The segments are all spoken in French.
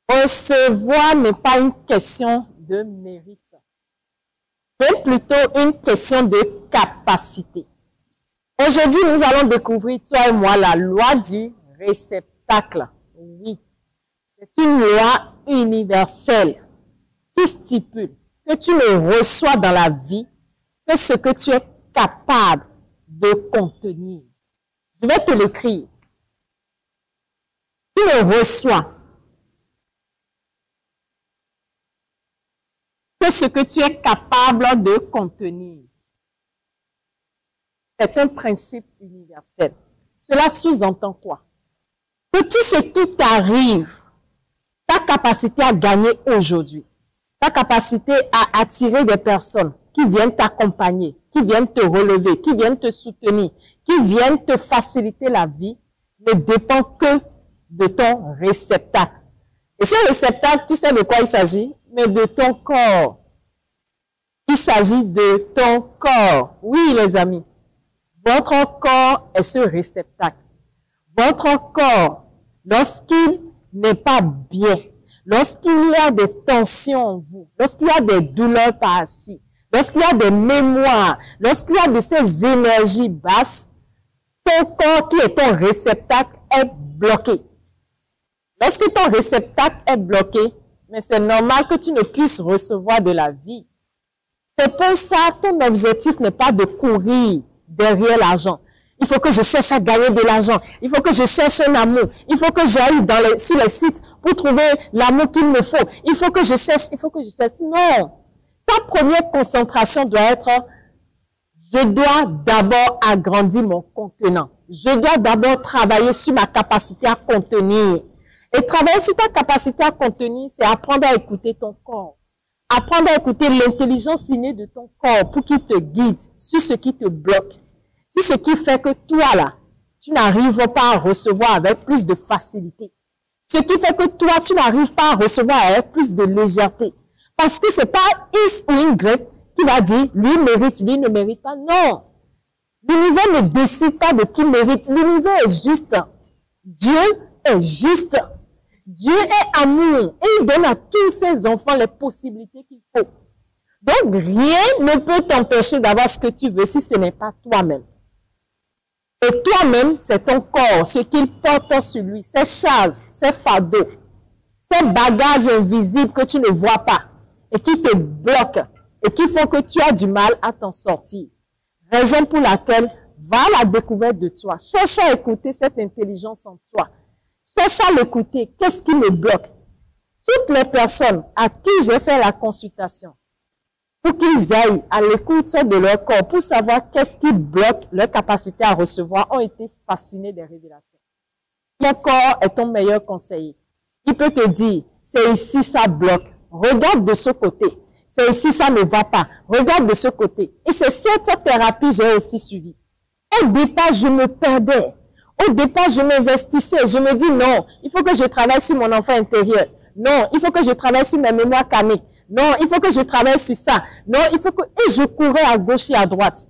Recevoir n'est pas une question de mérite, mais plutôt une question de capacité. Aujourd'hui, nous allons découvrir, toi et moi, la loi du réceptacle. Oui, c'est une loi universelle qui stipule que tu ne reçois dans la vie que ce que tu es capable de contenir. Je vais te l'écrire. Tu ne reçois que ce que tu es capable de contenir. C'est un principe universel. Cela sous-entend quoi? Que tout ce qui t'arrive, ta capacité à gagner aujourd'hui, ta capacité à attirer des personnes qui viennent t'accompagner, qui viennent te relever, qui viennent te soutenir, qui viennent te faciliter la vie, ne dépend que de ton réceptacle. Et ce réceptacle, tu sais de quoi il s'agit? Mais de ton corps. Il s'agit de ton corps. Oui, les amis. Votre corps est ce réceptacle. Votre corps, lorsqu'il n'est pas bien, lorsqu'il y a des tensions en vous, lorsqu'il y a des douleurs par-ci, lorsqu'il y a des mémoires, lorsqu'il y a de ces énergies basses, ton corps qui est ton réceptacle est bloqué. Lorsque ton réceptacle est bloqué, mais c'est normal que tu ne puisses recevoir de la vie. C'est pour ça que ton objectif n'est pas de courir derrière l'argent. Il faut que je cherche à gagner de l'argent. Il faut que je cherche un amour. Il faut que j'aille sur les sites pour trouver l'amour qu'il me faut. Il faut que je cherche, Non. Ta première concentration doit être, je dois d'abord agrandir mon contenant. Je dois d'abord travailler sur ma capacité à contenir. Et travailler sur ta capacité à contenir, c'est apprendre à écouter ton corps. Apprendre à écouter l'intelligence innée de ton corps pour qu'il te guide sur ce qui te bloque. Sur ce qui fait que toi, là, tu n'arrives pas à recevoir avec plus de facilité. Ce qui fait que toi, tu n'arrives pas à recevoir avec plus de légèreté. Parce que c'est pas X ou Y qui va dire, lui mérite, lui ne mérite pas. Non. L'univers ne décide pas de qui mérite. L'univers est juste. Dieu est juste. Dieu est amour et il donne à tous ses enfants les possibilités qu'il faut. Donc, rien ne peut t'empêcher d'avoir ce que tu veux si ce n'est pas toi-même. Et toi-même, c'est ton corps, ce qu'il porte sur lui, ses charges, ses fardeaux, ses bagages invisibles que tu ne vois pas et qui te bloquent et qui font que tu as du mal à t'en sortir. Raison pour laquelle, va à la découverte de toi. Cherche à écouter cette intelligence en toi. Cherche à l'écouter. Qu'est-ce qui me bloque? Toutes les personnes à qui j'ai fait la consultation, pour qu'ils aillent à l'écoute de leur corps, pour savoir qu'est-ce qui bloque leur capacité à recevoir, ont été fascinés des révélations. Ton corps est ton meilleur conseiller. Il peut te dire, c'est ici ça bloque. Regarde de ce côté. C'est ici ça ne va pas. Regarde de ce côté. Et c'est cette thérapie que j'ai aussi suivie. Au départ, je me perdais. Au départ, je m'investissais. Je me dis non, il faut que je travaille sur mon enfant intérieur. Non, il faut que je travaille sur mes mémoires karmiques. Non, il faut que je travaille sur ça. Non, il faut que... Et je courais à gauche et à droite.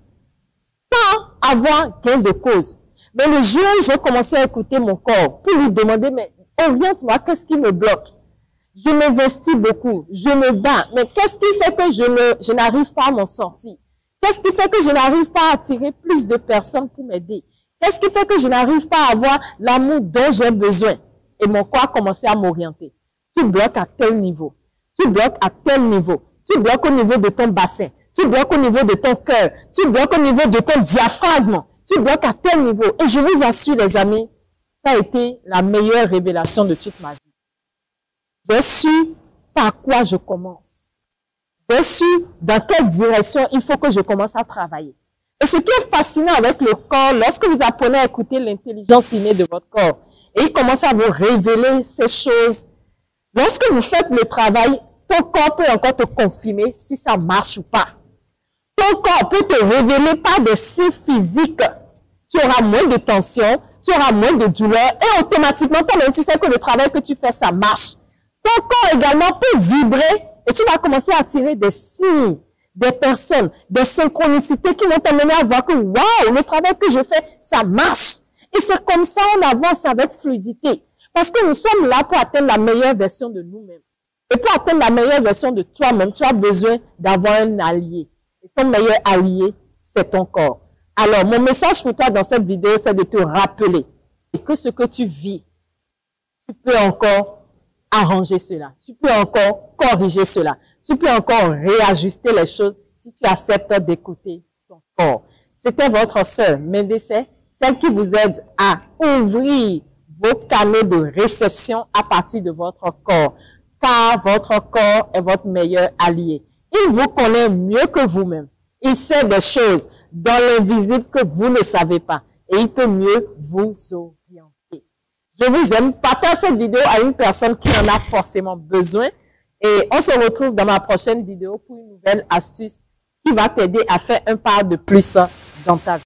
Sans avoir gain de cause. Mais le jour où j'ai commencé à écouter mon corps, pour lui demander, mais oriente-moi, qu'est-ce qui me bloque? Je m'investis beaucoup, je me bats. Mais qu'est-ce qui fait que je n'arrive pas à m'en sortir? Qu'est-ce qui fait que je n'arrive pas à attirer plus de personnes pour m'aider? Qu'est-ce qui fait que je n'arrive pas à avoir l'amour dont j'ai besoin? Et mon corps a commencé à m'orienter. Tu bloques à tel niveau. Tu bloques à tel niveau. Tu bloques au niveau de ton bassin. Tu bloques au niveau de ton cœur. Tu bloques au niveau de ton diaphragme. Tu bloques à tel niveau. Et je vous assure, les amis, ça a été la meilleure révélation de toute ma vie. J'ai su par quoi je commence. J'ai su dans quelle direction il faut que je commence à travailler. Et ce qui est fascinant avec le corps, lorsque vous apprenez à écouter l'intelligence innée de votre corps, et il commence à vous révéler ces choses, lorsque vous faites le travail, ton corps peut encore te confirmer si ça marche ou pas. Ton corps peut te révéler par des signes physiques. Tu auras moins de tension, tu auras moins de douleur, et automatiquement, toi-même, tu sais que le travail que tu fais, ça marche. Ton corps également peut vibrer, et tu vas commencer à attirer des signes, des personnes, des synchronicités qui vont t'amener à voir que, waouh, le travail que je fais, ça marche. Et c'est comme ça on avance avec fluidité. Parce que nous sommes là pour atteindre la meilleure version de nous-mêmes. Et pour atteindre la meilleure version de toi-même, tu as besoin d'avoir un allié. Et ton meilleur allié, c'est ton corps. Alors, mon message pour toi dans cette vidéo, c'est de te rappeler que ce que tu vis, tu peux encore arranger cela. Tu peux encore corriger cela. Tu peux encore réajuster les choses si tu acceptes d'écouter ton corps. C'était votre sœur Médecin, celle qui vous aide à ouvrir vos canaux de réception à partir de votre corps. Car votre corps est votre meilleur allié. Il vous connaît mieux que vous-même. Il sait des choses dans l'invisible que vous ne savez pas. Et il peut mieux vous orienter. Je vous aime. Partage cette vidéo à une personne qui en a forcément besoin. Et on se retrouve dans ma prochaine vidéo pour une nouvelle astuce qui va t'aider à faire un pas de plus dans ta vie.